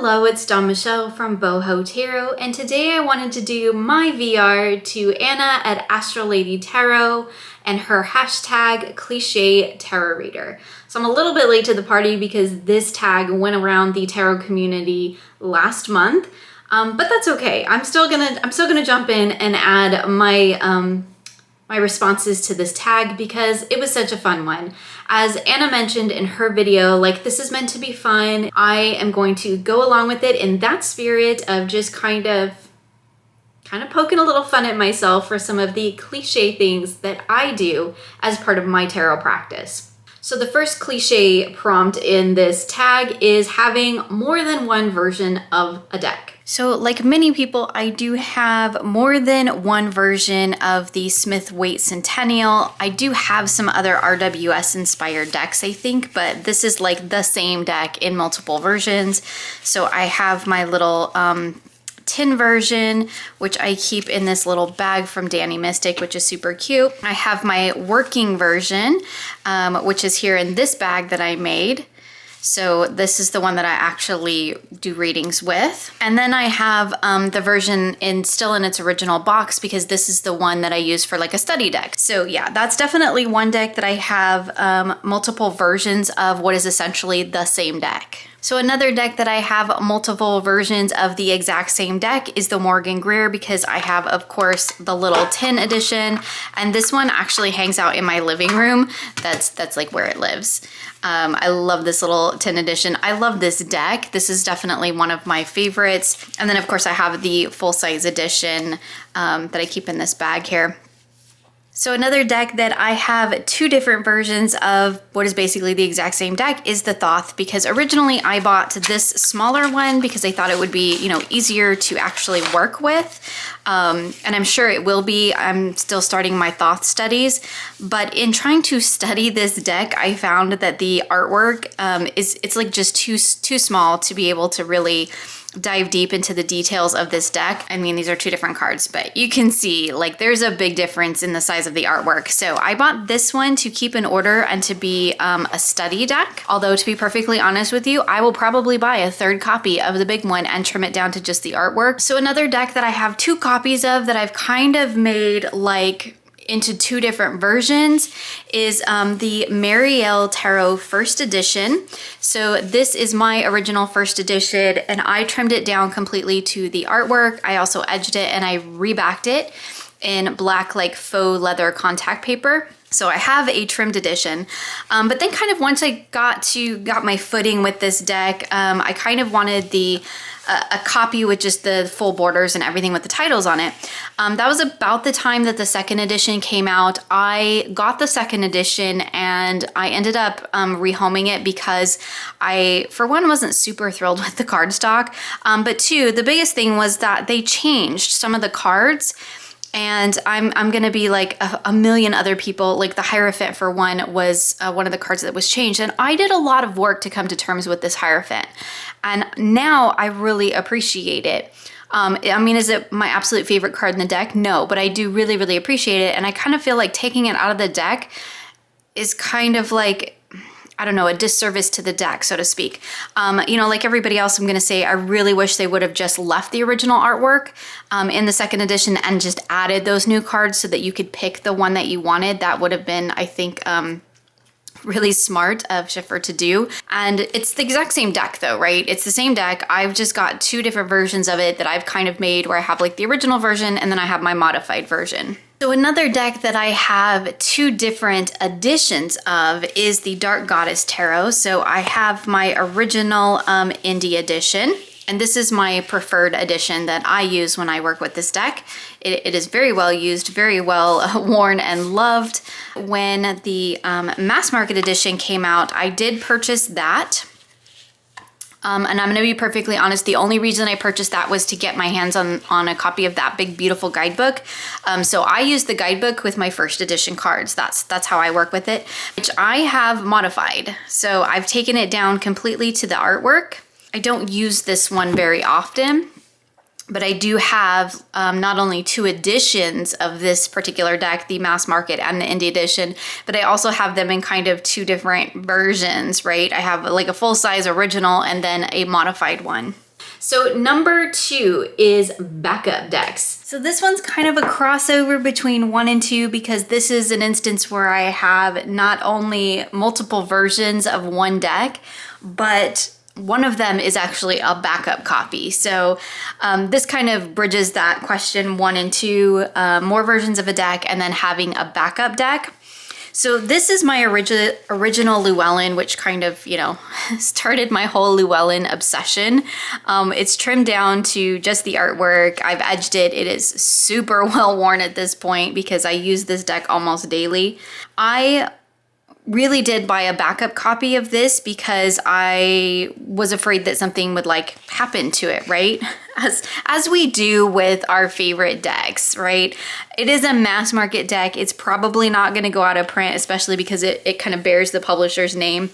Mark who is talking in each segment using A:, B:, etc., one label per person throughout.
A: Hello, it's Dawn Michelle from Boho Tarot, and today I wanted to do my VR to Anna at Astral Tarot and her hashtag cliche tarot reader. So I'm a little bit late to the party because this tag went around the tarot community last month, but that's okay. I'm still gonna jump in and add my my responses to this tag because it was such a fun one. As Anna mentioned in her video, like, this is meant to be fun. I am going to go along with it in that spirit of just kind of poking a little fun at myself for some of the cliche things that I do as part of my tarot practice. So the first cliche prompt in this tag is having more than one version of a deck. So like many people, I do have more than one version of the Smith-Waite Centennial. I do have some other RWS inspired decks, I think, but this is like the same deck in multiple versions. So I have my little tin version, which I keep in this little bag from Danny Mystic, which is super cute. I have my working version, which is here in this bag that I made. So this is the one that I actually do readings with. And then I have the version still in its original box because this is the one that I use for like a study deck. So yeah, that's definitely one deck that I have multiple versions of what is essentially the same deck. So another deck that I have multiple versions of the exact same deck is the Morgan Greer, because I have, of course, the little tin edition, and this one actually hangs out in my living room. That's like where it lives. I love this little tin edition. I love this deck. This is definitely one of my favorites. And then of course I have the full-size edition that I keep in this bag here. So another deck that I have two different versions of what is basically the exact same deck is the Thoth, because originally I bought this smaller one because I thought it would be, you know, easier to actually work with. And I'm sure it will be. I'm still starting my Thoth studies, but in trying to study this deck, I found that the artwork it's like just too small to be able to really dive deep into the details of this deck. I mean, these are two different cards, but you can see like there's a big difference in the size of the artwork. So I bought this one to keep in order and to be a study deck. Although to be perfectly honest with you, I will probably buy a third copy of the big one and trim it down to just the artwork. So another deck that I have two copies of that I've kind of made like into two different versions is the Marielle Tarot First Edition. So this is my original first edition, and I trimmed it down completely to the artwork. I also edged it and I rebacked it in black like faux leather contact paper. So I have a trimmed edition, but then kind of once I got my footing with this deck, I kind of wanted a copy with just the full borders and everything with the titles on it. That was about the time that the second edition came out. I got the second edition and I ended up rehoming it because I, for one, wasn't super thrilled with the cardstock, but two, the biggest thing was that they changed some of the cards. And I'm gonna be like a million other people. Like the Hierophant, for one, was one of the cards that was changed. And I did a lot of work to come to terms with this Hierophant. And now I really appreciate it. I mean, is it my absolute favorite card in the deck? No, but I do really, really appreciate it. And I kind of feel like taking it out of the deck is kind of like, I don't know, a disservice to the deck, so to speak. You know, like everybody else, I'm gonna say I really wish they would have just left the original artwork in the second edition and just added those new cards so that you could pick the one that you wanted. That would have been, I think, really smart of Schiffer to do. And it's the exact same deck though, right? It's the same deck. I've just got two different versions of it that I've kind of made, where I have like the original version and then I have my modified version. So another deck that I have two different editions of is the Dark Goddess Tarot. So I have my original indie edition, and this is my preferred edition that I use when I work with this deck. It is very well used, very well worn and loved. When the mass market edition came out, I did purchase that. And I'm gonna be perfectly honest, the only reason I purchased that was to get my hands on a copy of that big, beautiful guidebook. So I use the guidebook with my first edition cards. That's how I work with it, which I have modified. So I've taken it down completely to the artwork. I don't use this one very often, but I do have not only two editions of this particular deck, the mass market and the indie edition, but I also have them in kind of two different versions, right? I have like a full-size original and then a modified one. So number 2 is backup decks. So this one's kind of a crossover between 1 and 2 because this is an instance where I have not only multiple versions of one deck, but one of them is actually a backup copy. So this kind of bridges that question 1 and 2, more versions of a deck and then having a backup deck. So this is my original Llewellyn, which kind of, you know, started my whole Llewellyn obsession. It's trimmed down to just the artwork. I've edged it. It is super well worn at this point because I use this deck almost daily. I really did buy a backup copy of this because I was afraid that something would like happen to it, right? As we do with our favorite decks, right? It is a mass market deck. It's probably not going to go out of print, especially because it kind of bears the publisher's name.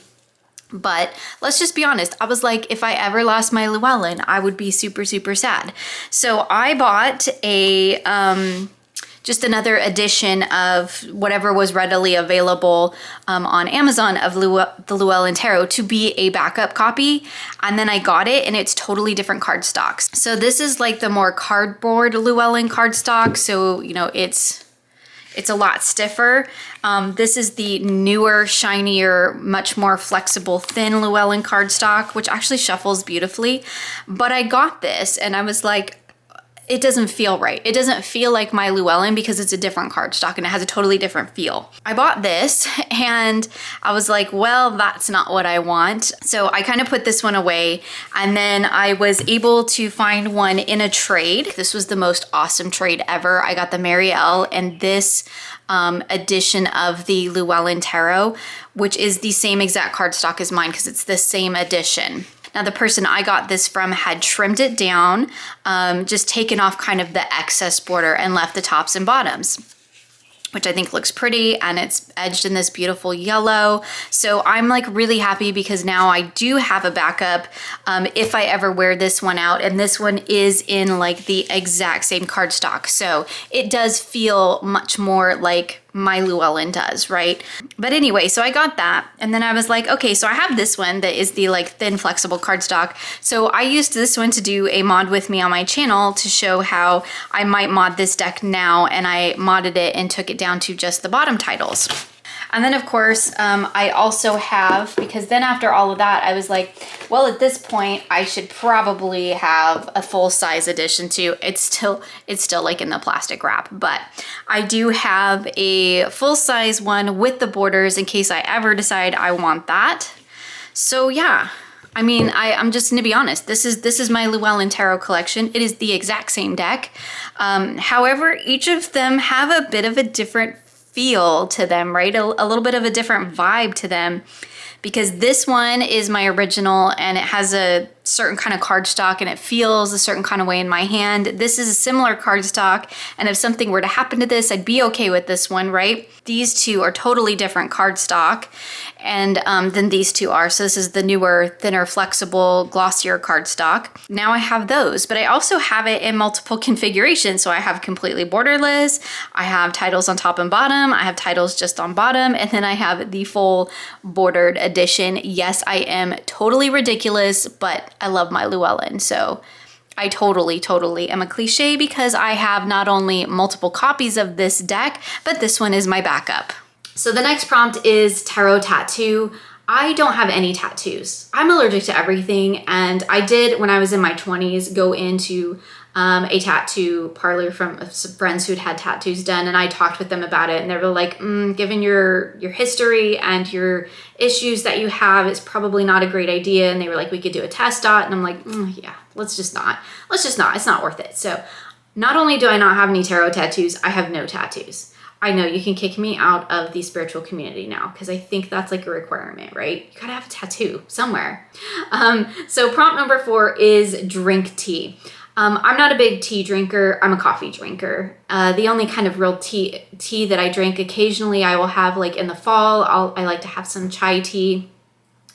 A: But let's just be honest. I was like, if I ever lost my Llewellyn, I would be super, super sad. So I bought a just another edition of whatever was readily available on Amazon of the Llewellyn Tarot to be a backup copy. And then I got it and it's totally different cardstocks. So this is like the more cardboard Llewellyn cardstock. So, you know, it's a lot stiffer. This is the newer, shinier, much more flexible, thin Llewellyn cardstock, which actually shuffles beautifully. But I got this and I was like, it doesn't feel right. It doesn't feel like my Llewellyn because it's a different cardstock and it has a totally different feel. I bought this and I was like, well, that's not what I want. So I kind of put this one away and then I was able to find one in a trade. This was the most awesome trade ever. I got the Marielle and this edition of the Llewellyn Tarot, which is the same exact cardstock as mine because it's the same edition. Now the person I got this from had trimmed it down, just taken off kind of the excess border and left the tops and bottoms, which I think looks pretty, and it's edged in this beautiful yellow. So I'm like really happy because now I do have a backup if I ever wear this one out, and this one is in like the exact same cardstock. So it does feel much more like my Llewellyn does, right? But anyway, so I got that and then I was like, okay, so I have this one that is the like thin flexible cardstock. So I used this one to do a mod with me on my channel to show how I might mod this deck now, and I modded it and took it down to just the bottom titles. And then of course, I also have, because then after all of that, I was like, well, at this point, I should probably have a full-size edition too. It's still like in the plastic wrap, but I do have a full-size one with the borders in case I ever decide I want that. So yeah, I mean, I'm just gonna be honest. This is my Llewellyn Tarot collection. It is the exact same deck. However, each of them have a bit of a different feel to them, right? A little bit of a different vibe to them, because this one is my original and it has a certain kind of cardstock and it feels a certain kind of way in my hand. This is a similar cardstock, and if something were to happen to this, I'd be okay with this one, right? These two are totally different cardstock and than these two are. So this is the newer, thinner, flexible, glossier cardstock. Now I have those, but I also have it in multiple configurations. So I have completely borderless, I have titles on top and bottom, I have titles just on bottom, and then I have the full bordered edition. Yes, I am totally ridiculous, but I love my Llewellyn. So I totally am a cliche because I have not only multiple copies of this deck, but this one is my backup. So the next prompt is tarot tattoo. I don't have any tattoos. I'm allergic to everything, and I did, when I was in my 20s, go into a tattoo parlor from some friends who'd had tattoos done, and I talked with them about it, and they were like, given your history and your issues that you have, it's probably not a great idea. And they were like, we could do a test dot, and I'm like, yeah, let's just not. It's not worth it. So not only do I not have any tarot tattoos, I have no tattoos. I know you can kick me out of the spiritual community now because I think that's like a requirement, right? You gotta have a tattoo somewhere. So prompt number 4 is drink tea. I'm not a big tea drinker. I'm a coffee drinker. The only kind of real tea that I drink occasionally, I will have like in the fall, I like to have some chai tea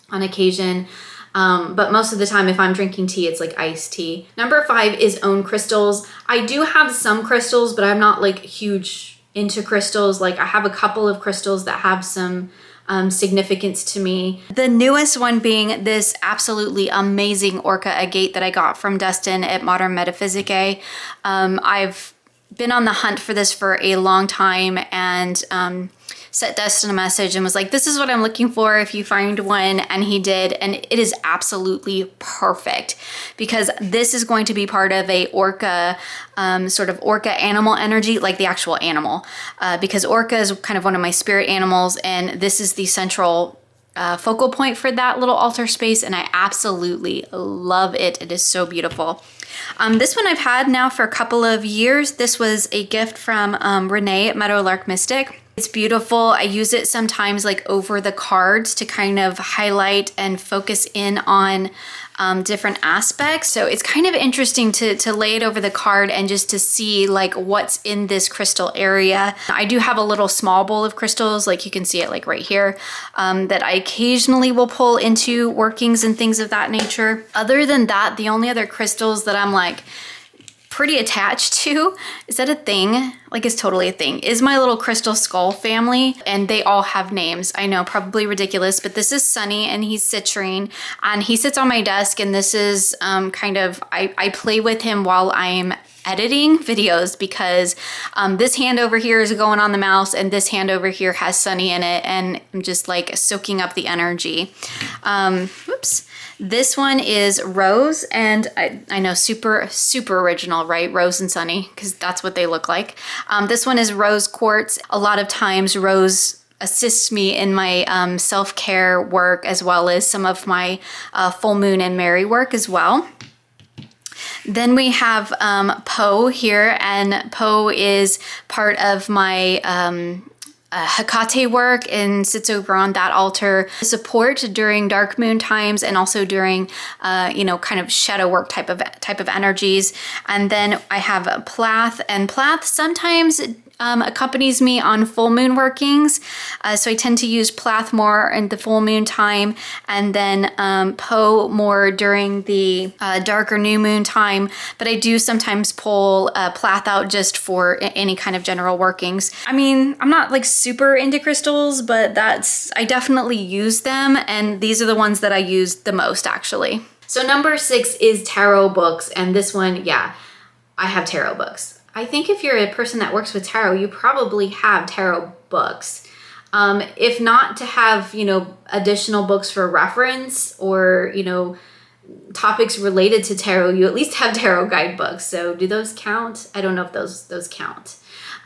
A: on occasion. But most of the time, if I'm drinking tea, it's like iced tea. Number 5 is own crystals. I do have some crystals, but I'm not like huge into crystals. Like I have a couple of crystals that have some significance to me. The newest one being this absolutely amazing Orca agate that I got from Dustin at Modern Metaphysicae. I've been on the hunt for this for a long time, and sent Dustin a message and was like, this is what I'm looking for if you find one, and he did, and it is absolutely perfect because this is going to be part of a Orca, sort of Orca animal energy, like the actual animal, because Orca is kind of one of my spirit animals, and this is the central focal point for that little altar space, and I absolutely love it. It is so beautiful. This one I've had now for a couple of years. This was a gift from Renee at Meadowlark Mystic. It's beautiful. I use it sometimes like over the cards to kind of highlight and focus in on different aspects. So it's kind of interesting to lay it over the card and just to see like what's in this crystal area. I do have a little small bowl of crystals, like you can see it like right here, that I occasionally will pull into workings and things of that nature. Other than that, the only other crystals that I'm like pretty attached to, is that a thing? Like, it's totally a thing, is my little crystal skull family, and they all have names. I know, probably ridiculous, but this is Sunny, and he's citrine, and he sits on my desk, and this is kind of, I play with him while I'm editing videos, because this hand over here is going on the mouse, and this hand over here has Sunny in it, and I'm just like soaking up the energy. Whoops. This one is Rose, and I know, super original, right? Rose and Sunny, because that's what they look like. This one is Rose Quartz. A lot of times Rose assists me in my self-care work, as well as some of my full moon and Mary work as well. Then we have Poe here, and Poe is part of my Hecate work and sits over on that altar. Support during dark moon times, and also during, you know, kind of shadow work type of energies. And then I have Plath, and Plath sometimes accompanies me on full moon workings. So I tend to use Plath more in the full moon time, and then Poe more during the darker new moon time. But I do sometimes pull Plath out just for any kind of general workings. I mean, I'm not like super into crystals, but I definitely use them, and these are the ones that I use the most, actually. So number 6 is tarot books, and this one, yeah, I have tarot books. I think if you're a person that works with tarot, you probably have tarot books. If not to have, you know, additional books for reference, or, you know, topics related to tarot, you at least have tarot guidebooks. So do those count? I don't know if those count.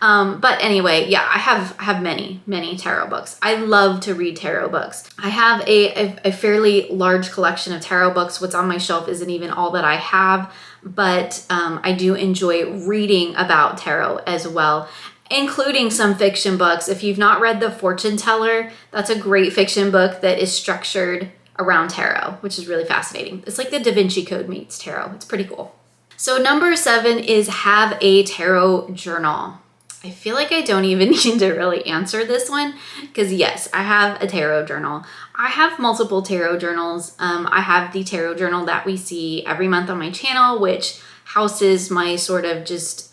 A: But anyway, yeah, I have many tarot books. I love to read tarot books. I have a fairly large collection of tarot books. What's on my shelf isn't even all that I have, but I do enjoy reading about tarot as well, including some fiction books. If you've not read The Fortune Teller, that's a great fiction book that is structured around tarot, which is really fascinating. It's like the Da Vinci Code meets tarot. It's pretty cool. So number 7 is have a tarot journal. I feel like I don't even need to really answer this one, because yes, I have a tarot journal. I have multiple tarot journals. I have the tarot journal that we see every month on my channel, which houses my sort of just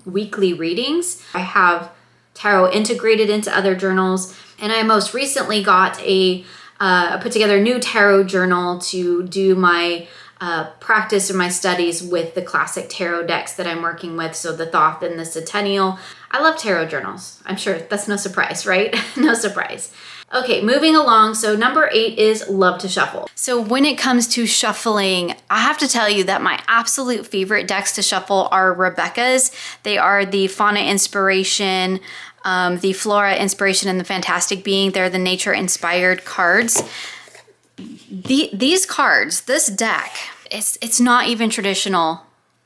A: weekly readings. I have tarot integrated into other journals, and I most recently got put together a new tarot journal to do my practice or my studies with the classic tarot decks that I'm working with, so the Thoth and the Centennial. I love tarot journals. I'm sure that's no surprise, right? No surprise. Okay, moving along. So number 8 is love to shuffle. So when it comes to shuffling, I have to tell you that my absolute favorite decks to shuffle are Rebecca's. They are the Fauna Inspiration, the Flora Inspiration, and the Fantastic Being. They're the nature-inspired cards. These cards, this deck, it's not even traditional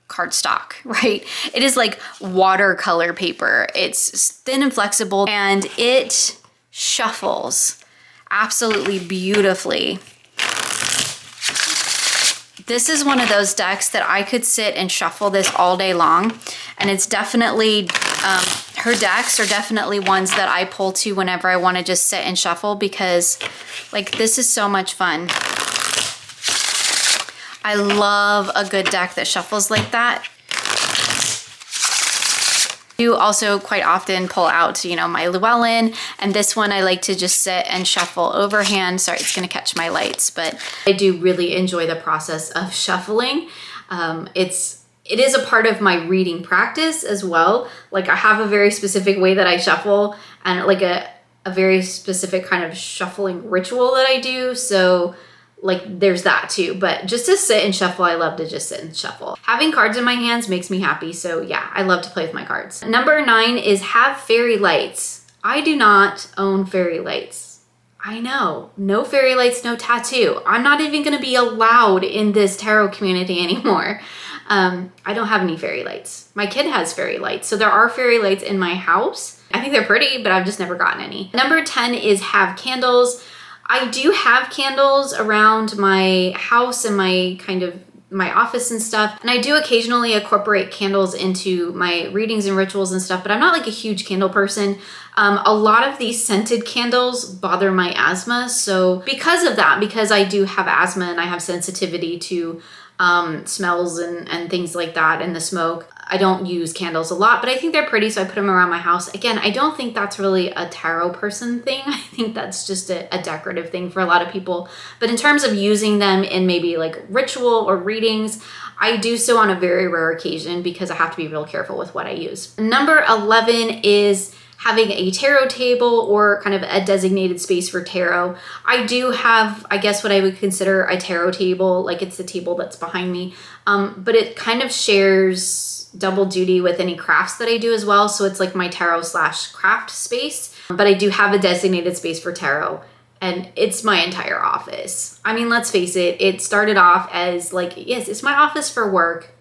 A: cardstock, right? It is like watercolor paper. It's thin and flexible, and it shuffles absolutely beautifully. This is one of those decks that I could sit and shuffle this all day long, and it's definitely, her decks are definitely ones that I pull to whenever I want to just sit and shuffle, because like this is so much fun. I love a good deck that shuffles like that. I do also quite often pull out, you know, my Llewellyn, and this one I like to just sit and shuffle overhand. Sorry, it's gonna catch my lights, but I do really enjoy the process of shuffling. It is a part of my reading practice as well. Like, I have a very specific way that I shuffle, and like a very specific kind of shuffling ritual that I do. So like there's that too, but just to sit and shuffle, I love to just sit and shuffle. Having cards in my hands makes me happy. So yeah, I love to play with my cards. Number 9 is have fairy lights. I do not own fairy lights. I know, no fairy lights, no tattoo. I'm not even gonna be allowed in this tarot community anymore. I don't have any fairy lights. My kid has fairy lights. So there are fairy lights in my house. I think they're pretty, but I've just never gotten any. Number 10 is have candles. I do have candles around my house and my office and stuff. And I do occasionally incorporate candles into my readings and rituals and stuff, but I'm not like a huge candle person. A lot of these scented candles bother my asthma. So because of that, because I do have asthma and I have sensitivity to smells and things like that and the smoke, I don't use candles a lot, but I think they're pretty, so I put them around my house. Again, I don't think that's really a tarot person thing. I think that's just a decorative thing for a lot of people. But in terms of using them in maybe like ritual or readings, I do so on a very rare occasion because I have to be real careful with what I use. Number 11 is having a tarot table or kind of a designated space for tarot. I do have, I guess, what I would consider a tarot table, like it's the table that's behind me, but it kind of shares double duty with any crafts that I do as well. So it's like my tarot / craft space, but I do have a designated space for tarot, and it's my entire office. I mean, let's face it, it started off as like, yes, it's my office for work,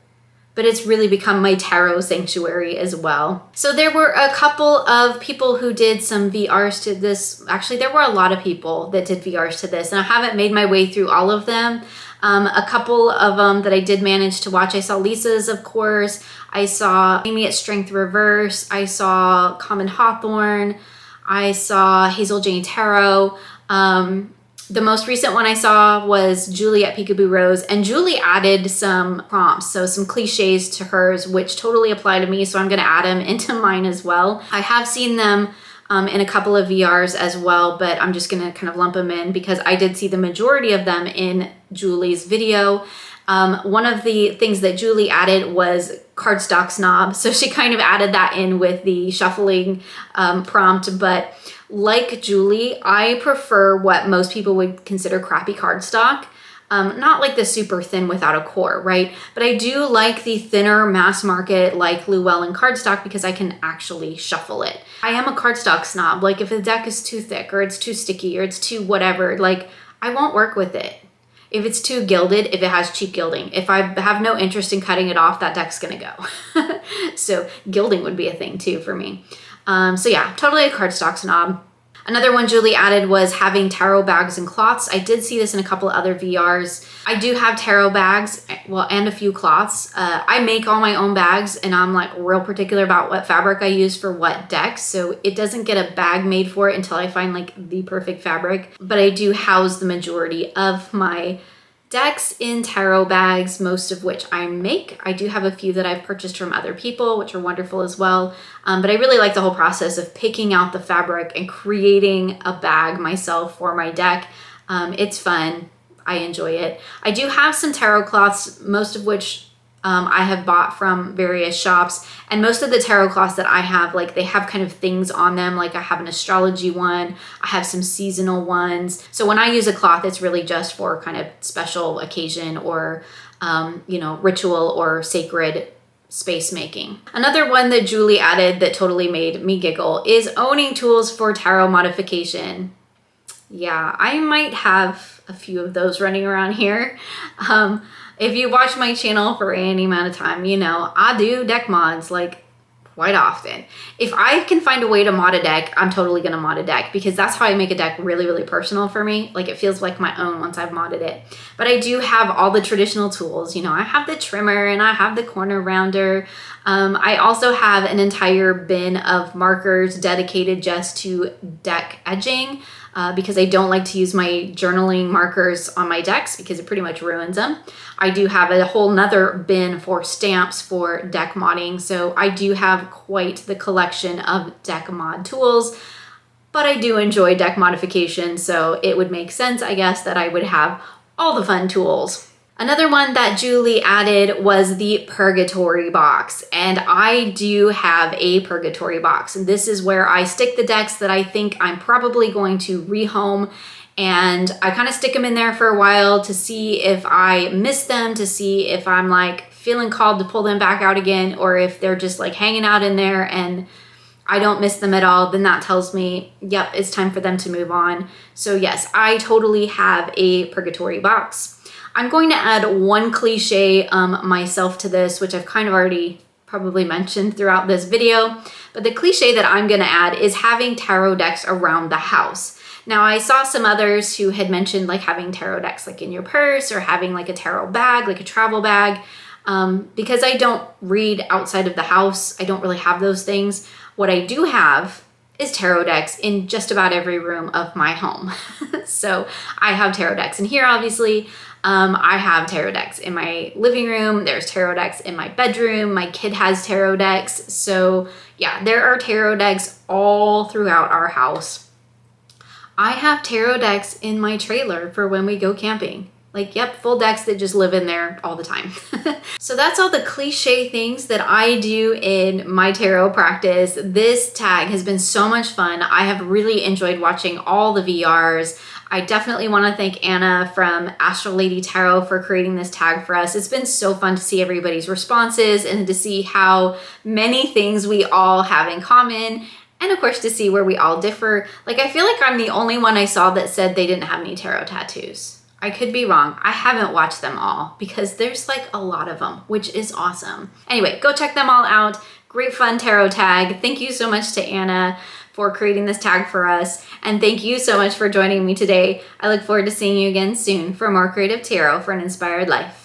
A: but it's really become my tarot sanctuary as well. So there were a couple of people who did some VRs to this. Actually, there were a lot of people that did VRs to this, and I haven't made my way through all of them. A couple of them that I did manage to watch, I saw Lisa's, of course. I saw Amy at Strength Reverse. I saw Common Hawthorne. I saw Hazel Jane Tarot. The most recent one I saw was Julie at Peekaboo Rose, and Julie added some prompts, so some cliches to hers, which totally apply to me, so I'm gonna add them into mine as well. I have seen them in a couple of VRs as well, but I'm just gonna kind of lump them in because I did see the majority of them in Julie's video. One of the things that Julie added was Cardstock Snob, so she kind of added that in with the shuffling prompt, but like Julie, I prefer what most people would consider crappy cardstock. Not like the super thin without a core, right? But I do like the thinner mass market like Llewellyn cardstock because I can actually shuffle it. I am a cardstock snob. Like if a deck is too thick or it's too sticky or it's too whatever, like I won't work with it. If it's too gilded, if it has cheap gilding, if I have no interest in cutting it off, that deck's gonna go. So gilding would be a thing too for me. So yeah, totally a cardstock snob. Another one Julie added was having tarot bags and cloths. I did see this in a couple of other VRs. I do have tarot bags, well, and a few cloths. I make all my own bags, and I'm like real particular about what fabric I use for what decks. So it doesn't get a bag made for it until I find like the perfect fabric. But I do house the majority of my decks in tarot bags, most of which I make. I do have a few that I've purchased from other people, which are wonderful as well. But I really like the whole process of picking out the fabric and creating a bag myself for my deck. It's fun. I enjoy it. I do have some tarot cloths, most of which I have bought from various shops, and most of the tarot cloths that I have, like they have kind of things on them. Like I have an astrology one, I have some seasonal ones. So when I use a cloth, it's really just for kind of special occasion or, you know, ritual or sacred space making. Another one that Julie added that totally made me giggle is owning tools for tarot modification. Yeah, I might have a few of those running around here. If you watch my channel for any amount of time, you know, I do deck mods like quite often. If I can find a way to mod a deck, I'm totally gonna mod a deck because that's how I make a deck really, really personal for me. Like it feels like my own once I've modded it. But I do have all the traditional tools. You know, I have the trimmer and I have the corner rounder. I also have an entire bin of markers dedicated just to deck edging. because I don't like to use my journaling markers on my decks because it pretty much ruins them. I do have a whole nother bin for stamps for deck modding, so I do have quite the collection of deck mod tools, but I do enjoy deck modification, so it would make sense, I guess, that I would have all the fun tools. Another one that Julie added was the Purgatory box, and I do have a Purgatory box, and this is where I stick the decks that I think I'm probably going to rehome, and I kind of stick them in there for a while to see if I miss them, to see if I'm like feeling called to pull them back out again, or if they're just like hanging out in there and I don't miss them at all, then that tells me, yep, it's time for them to move on. So yes, I totally have a Purgatory box. I'm going to add one cliche myself to this, which I've kind of already probably mentioned throughout this video, but the cliche that I'm gonna add is having tarot decks around the house. Now, I saw some others who had mentioned like having tarot decks like in your purse or having like a tarot bag, like a travel bag. Because I don't read outside of the house, I don't really have those things. What I do have is tarot decks in just about every room of my home. So I have tarot decks in here, obviously. I have tarot decks in my living room. There's tarot decks in my bedroom. My kid has tarot decks. So yeah, there are tarot decks all throughout our house. I have tarot decks in my trailer for when we go camping. Like, yep, full decks that just live in there all the time. So that's all the cliche things that I do in my tarot practice. This tag has been so much fun. I have really enjoyed watching all the VRs. I definitely want to thank Anna from Astral Lady Tarot for creating this tag for us. It's been so fun to see everybody's responses and to see how many things we all have in common. And of course, to see where we all differ. Like, I feel like I'm the only one I saw that said they didn't have any tarot tattoos. I could be wrong. I haven't watched them all because there's like a lot of them, which is awesome. Anyway, go check them all out. Great fun tarot tag. Thank you so much to Anna for creating this tag for us. And thank you so much for joining me today. I look forward to seeing you again soon for more creative tarot for an inspired life.